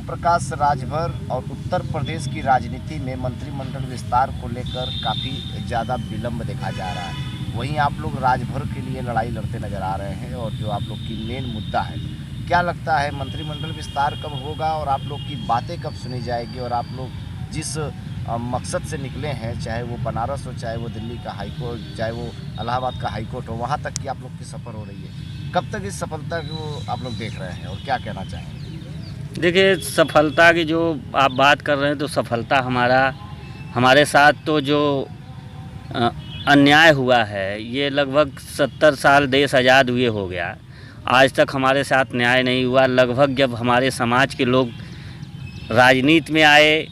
ओम प्रकाश राजभर और उत्तर प्रदेश की राजनीति में मंत्रिमंडल विस्तार को लेकर काफ़ी ज़्यादा विलंब देखा जा रहा है। वहीं आप लोग राजभर के लिए लड़ाई लड़ते नजर आ रहे हैं और जो आप लोग की मेन मुद्दा है, क्या लगता है मंत्रिमंडल विस्तार कब होगा और आप लोग की बातें कब सुनी जाएगी और आप लोग जिस मकसद से निकले हैं, चाहे वो बनारस हो, चाहे वो दिल्ली का हाईकोर्ट, चाहे वो इलाहाबाद का हाईकोर्ट हो, वहाँ तक की आप लोग की सफ़र हो रही है, कब तक इस सफलता को आप लोग देख रहे हैं और क्या कहना चाहेंगे? देखिए, सफलता की जो आप बात कर रहे हैं तो सफलता हमारे साथ तो जो अन्याय हुआ है, ये लगभग 70 साल देश आज़ाद हुए हो गया, आज तक हमारे साथ न्याय नहीं हुआ। लगभग जब हमारे समाज के लोग राजनीति में आए,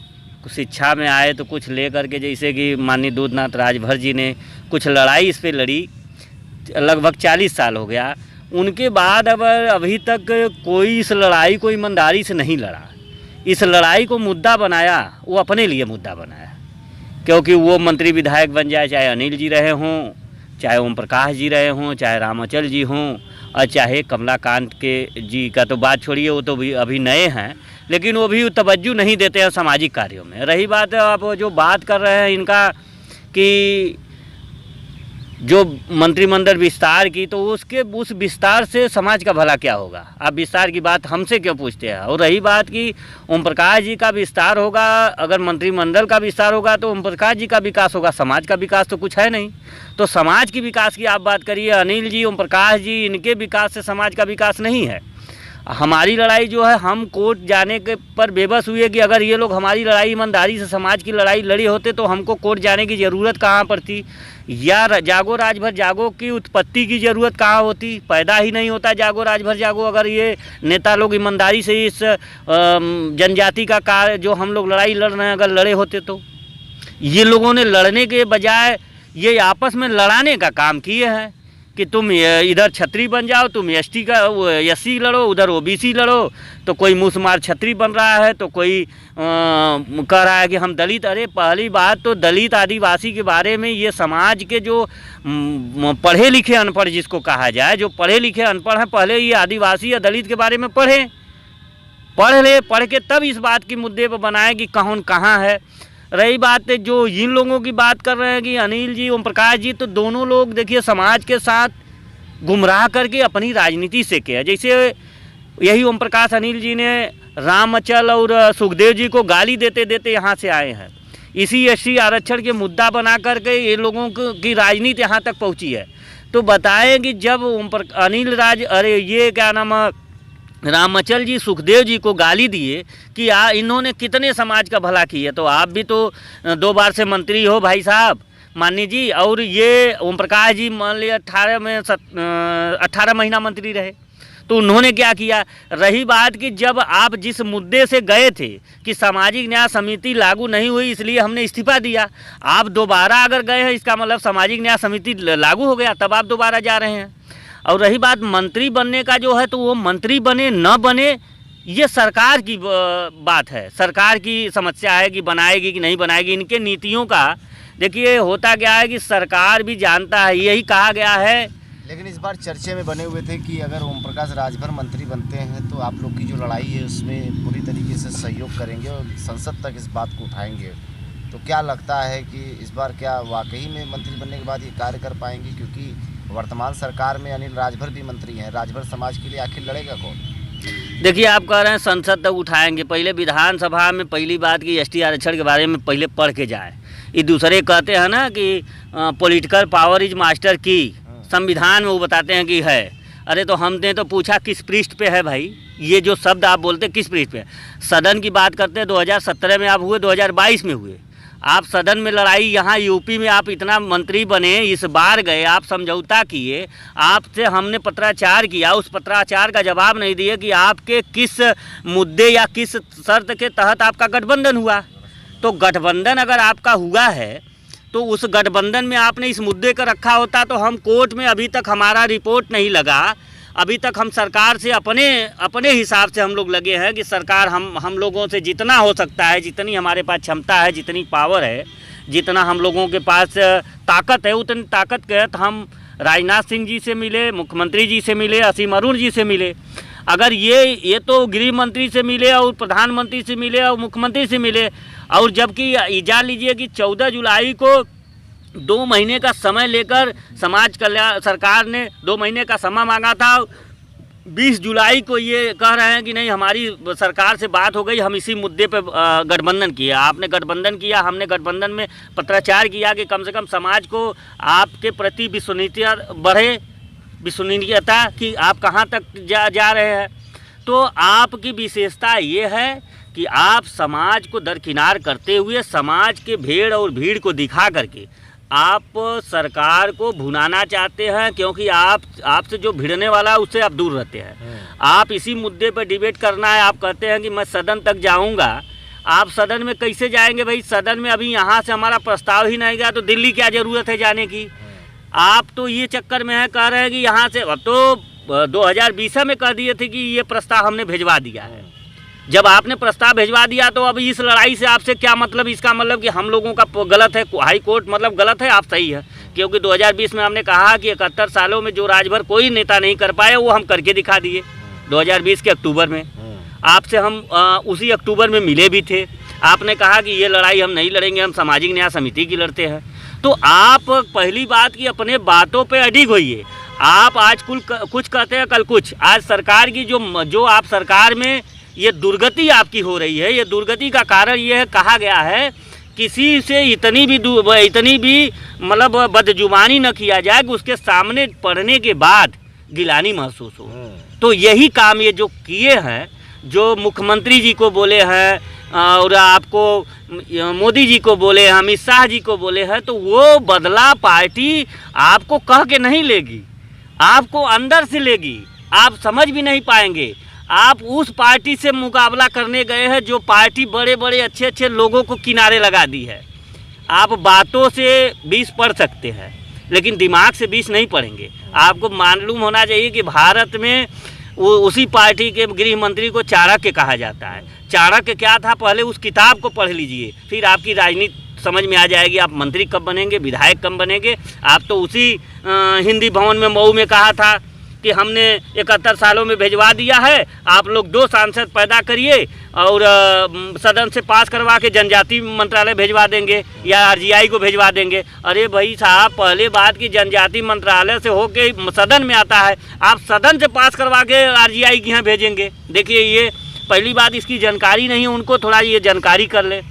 शिक्षा में आए, तो कुछ लेकर के, जैसे कि माननीय दूधनाथ राजभर जी ने कुछ लड़ाई इस पे लड़ी, लगभग 40 साल हो गया। उनके बाद अब अभी तक कोई इस लड़ाई को ईमानदारी से नहीं लड़ा। इस लड़ाई को मुद्दा बनाया, वो अपने लिए मुद्दा बनाया, क्योंकि वो मंत्री विधायक बन जाए, चाहे अनिल जी रहे हों, चाहे ओम प्रकाश जी रहे हों, चाहे रामाचल जी हों, और चाहे कमलाकांत के जी का तो बात छोड़िए, वो तो भी अभी नए हैं, लेकिन वो भी तवज्जो नहीं देते हैं सामाजिक कार्यों में। रही बात आप जो बात कर रहे हैं इनका कि जो मंत्रिमंडल विस्तार की, तो उस विस्तार से समाज का भला क्या होगा? आप विस्तार की बात हमसे क्यों पूछते हैं? और रही बात कि ओम प्रकाश जी का विस्तार होगा, अगर मंत्रिमंडल का विस्तार होगा तो ओम प्रकाश जी का विकास होगा, समाज का विकास तो कुछ है नहीं। तो समाज की विकास की आप बात करिए, अनिल जी, ओम प्रकाश जी, इनके विकास से समाज का विकास नहीं है। हमारी लड़ाई जो है, हम कोर्ट जाने के पर बेबस हुए कि अगर ये लोग हमारी लड़ाई ईमानदारी से समाज की लड़ाई लड़ी होते तो हमको कोर्ट जाने की ज़रूरत कहाँ पड़ती, या जागो राजभर जागो की उत्पत्ति की ज़रूरत कहाँ होती? पैदा ही नहीं होता जागो राजभर जागो, अगर ये नेता लोग ईमानदारी से इस जनजाति का कार्य जो हम लोग लड़ाई लड़ रहे हैं अगर लड़े होते तो। ये लोगों ने लड़ने के बजाय ये आपस में लड़ाने का काम किए हैं कि तुम इधर छत्री बन जाओ, तुम एसटी का एससी लड़ो, उधर ओबीसी लड़ो, तो कोई मुसमार छत्री बन रहा है, तो कोई कह रहा है कि हम दलित। अरे पहली बात तो दलित आदिवासी के बारे में ये समाज के जो पढ़े लिखे अनपढ़ जिसको कहा जाए, जो पढ़े लिखे अनपढ़ हैं, पहले ये आदिवासी या दलित के बारे में पढ़ के तब इस बात की मुद्दे पर बनाए कि कौन कहाँ है। रही बात जो इन लोगों की बात कर रहे हैं कि अनिल जी, ओम प्रकाश जी, तो दोनों लोग देखिए समाज के साथ गुमराह करके अपनी राजनीति से किया। जैसे यही ओम प्रकाश अनिल जी ने रामाचल और सुखदेव जी को गाली देते देते यहाँ से आए हैं। इसी एससी आरक्षण के मुद्दा बना करके ये लोगों की राजनीति यहाँ तक पहुँची है। तो बताएं कि जब ये क्या नाम, रामाचल जी सुखदेव जी को गाली दिए कि इन्होंने कितने समाज का भला किया, तो आप भी तो 2 बार से मंत्री हो भाई साहब माननीय जी, और ये ओम प्रकाश जी मान लिया 18 महीना मंत्री रहे, तो उन्होंने क्या किया? रही बात कि जब आप जिस मुद्दे से गए थे कि सामाजिक न्याय समिति लागू नहीं हुई इसलिए हमने इस्तीफा दिया, आप दोबारा अगर गए हैं इसका मतलब सामाजिक न्याय समिति लागू हो गया, तब आप दोबारा जा रहे हैं। और रही बात मंत्री बनने का जो है, तो वो मंत्री बने न बने ये सरकार की बात है, सरकार की समस्या है कि बनाएगी कि नहीं बनाएगी। इनके नीतियों का देखिए होता क्या है कि सरकार भी जानता है, यही कहा गया है। लेकिन इस बार चर्चे में बने हुए थे कि अगर ओम प्रकाश राजभर मंत्री बनते हैं तो आप लोग की जो लड़ाई है उसमें पूरी तरीके से सहयोग करेंगे और संसद तक इस बात को उठाएंगे। तो क्या लगता है कि इस बार क्या वाकई में मंत्री बनने के बाद ये कार्य कर पाएंगे? क्योंकि वर्तमान सरकार में अनिल राजभर भी मंत्री हैं, राजभर समाज के लिए आखिर लड़ेगा कौन? देखिए, आप कह रहे हैं संसद तक उठाएंगे, पहले विधानसभा में पहली बात की एसटी आरक्षण के बारे में पहले पढ़ के जाए। ये दूसरे कहते हैं ना कि पॉलिटिकल पावर इज मास्टर की, संविधान में वो बताते हैं कि है। अरे तो हमने तो पूछा किस पृष्ठ पे है भाई? ये जो शब्द आप बोलते किस पृष्ठ पे है? सदन की बात करते हैं, 2017 में आप हुए, 2022 में हुए, आप सदन में लड़ाई, यहाँ यूपी में आप इतना मंत्री बने, इस बार गए, आप समझौता किए, आपसे हमने पत्राचार किया, उस पत्राचार का जवाब नहीं दिए कि आपके किस मुद्दे या किस शर्त के तहत आपका गठबंधन हुआ। तो गठबंधन अगर आपका हुआ है तो उस गठबंधन में आपने इस मुद्दे का रखा होता, तो हम कोर्ट में अभी तक हमारा रिपोर्ट नहीं लगा, अभी तक हम सरकार से अपने हिसाब से हम लोग लगे हैं कि सरकार हम लोगों से जितना हो सकता है, जितनी हमारे पास क्षमता है, जितनी पावर है, जितना हम लोगों के पास ताकत है, उतनी ताकत के तहत हम राजनाथ सिंह जी से मिले, मुख्यमंत्री जी से मिले, असीम अरुण जी से मिले। अगर ये तो गृह मंत्री से मिले और प्रधानमंत्री से मिले और मुख्यमंत्री से मिले, और जबकि जान लीजिए कि 14 जुलाई को 2 महीने का समय लेकर समाज कल्याण सरकार ने 2 महीने का समय मांगा था। 20 जुलाई को ये कह रहे हैं कि नहीं, हमारी सरकार से बात हो गई, हम इसी मुद्दे पे गठबंधन किया। आपने गठबंधन किया, हमने गठबंधन में पत्राचार किया कि कम से कम समाज को आपके प्रति विश्वसनीयता बढ़े, विश्वसनीयता कि आप कहाँ तक जा रहे हैं। तो आपकी विशेषता ये है कि आप समाज को दरकिनार करते हुए समाज के भेड़ और भीड़ को दिखा करके आप सरकार को भुनाना चाहते हैं, क्योंकि आपसे जो भिड़ने वाला है उससे आप दूर रहते हैं। आप इसी मुद्दे पर डिबेट करना है, आप कहते हैं कि मैं सदन तक जाऊंगा। आप सदन में कैसे जाएंगे भाई? सदन में अभी यहाँ से हमारा प्रस्ताव ही नहीं गया तो दिल्ली क्या ज़रूरत है जाने की? आप तो ये चक्कर में है, कह रहे हैं कि यहाँ से, अब तो 2020 में कह दिए थे कि ये प्रस्ताव हमने भिजवा दिया है। जब आपने प्रस्ताव भिजवा दिया तो अब इस लड़ाई से आपसे क्या मतलब? इसका मतलब कि हम लोगों का गलत है, हाई कोर्ट मतलब गलत है, आप सही है। क्योंकि 2020 में हमने कहा कि 71 सालों में जो राजभर कोई नेता नहीं कर पाए वो हम करके दिखा दिए 2020 के अक्टूबर में। आपसे हम उसी अक्टूबर में मिले भी थे। आपने कहा कि ये लड़ाई हम नहीं लड़ेंगे, हम सामाजिक न्याय समिति की लड़ते हैं। तो आप पहली बात कि अपने बातों पे अडिग होइए। आप आज कुछ कहते हैं, कल कुछ। आज सरकार की जो आप सरकार में ये दुर्गति आपकी हो रही है, ये दुर्गति का कारण ये है, कहा गया है किसी से इतनी भी मतलब बदजुबानी न किया जाए कि उसके सामने पढ़ने के बाद गिलानी महसूस हो। तो यही काम ये जो किए हैं, जो मुख्यमंत्री जी को बोले हैं और आपको मोदी जी को बोले हैं, अमित शाह जी को बोले हैं, तो वो बदला पार्टी आपको कह के नहीं लेगी, आपको अंदर से लेगी। आप समझ भी नहीं पाएंगे। आप उस पार्टी से मुकाबला करने गए हैं जो पार्टी बड़े बड़े अच्छे अच्छे लोगों को किनारे लगा दी है। आप बातों से 20 पढ़ सकते हैं लेकिन दिमाग से 20 नहीं पढ़ेंगे। आपको मालूम होना चाहिए कि भारत में उसी पार्टी के गृह मंत्री को चाणक्य कहा जाता है। चाणक्य क्या था, पहले उस किताब को पढ़ लीजिए, फिर आपकी राजनीति समझ में आ जाएगी। आप मंत्री कब बनेंगे, विधायक कब बनेंगे। आप तो उसी हिंदी भवन में मऊ में कहा था कि हमने 71 सालों में भिजवा दिया है, आप लोग 2 सांसद पैदा करिए और सदन से पास करवा के जनजाति मंत्रालय भिजवा देंगे या आरजीआई को भिजवा देंगे। अरे भाई साहब, पहले बात की जनजाति मंत्रालय से होके सदन में आता है, आप सदन से पास करवा के आरजीआई के यहाँ भेजेंगे। देखिए, ये पहली बात, इसकी जानकारी नहीं है उनको, थोड़ा ये जानकारी कर ले।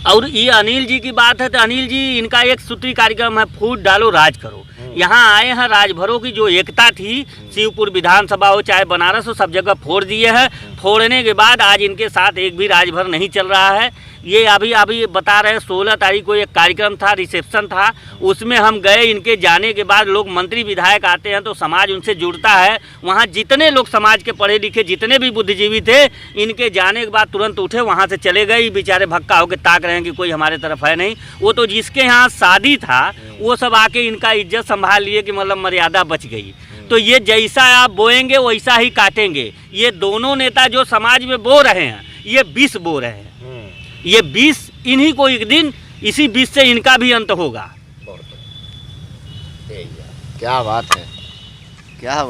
और ये अनिल जी की बात है तो अनिल जी, इनका एक सूत्री कार्यक्रम है, फूट डालो राज करो। यहाँ आए हैं, राजभरों की जो एकता थी, शिवपुर विधानसभा हो चाहे बनारस हो, सब जगह फोड़ दिए हैं। फोड़ने के बाद आज इनके साथ एक भी राजभर नहीं चल रहा है। ये अभी बता रहे हैं 16 तारीख को एक कार्यक्रम था, रिसेप्शन था, उसमें हम गए। इनके जाने के बाद लोग मंत्री विधायक आते हैं तो समाज उनसे जुड़ता है। वहाँ जितने लोग समाज के पढ़े लिखे, जितने भी बुद्धिजीवी थे, इनके जाने के बाद तुरंत उठे, वहाँ से चले गए। बेचारे भक्का होकर ताक रहे हैं कि कोई हमारे तरफ है नहीं। वो तो जिसके यहाँ शादी था वो सब आके इनका इज्जत संभाल लिए कि मतलब मर्यादा बच गई। तो ये जैसा आप बोएंगे वैसा ही काटेंगे। ये दोनों नेता जो समाज में बो रहे हैं, ये 20 बो रहे हैं। ये 20 इन्हीं को एक दिन इसी 20 से इनका भी अंत होगा। क्या बात है, क्या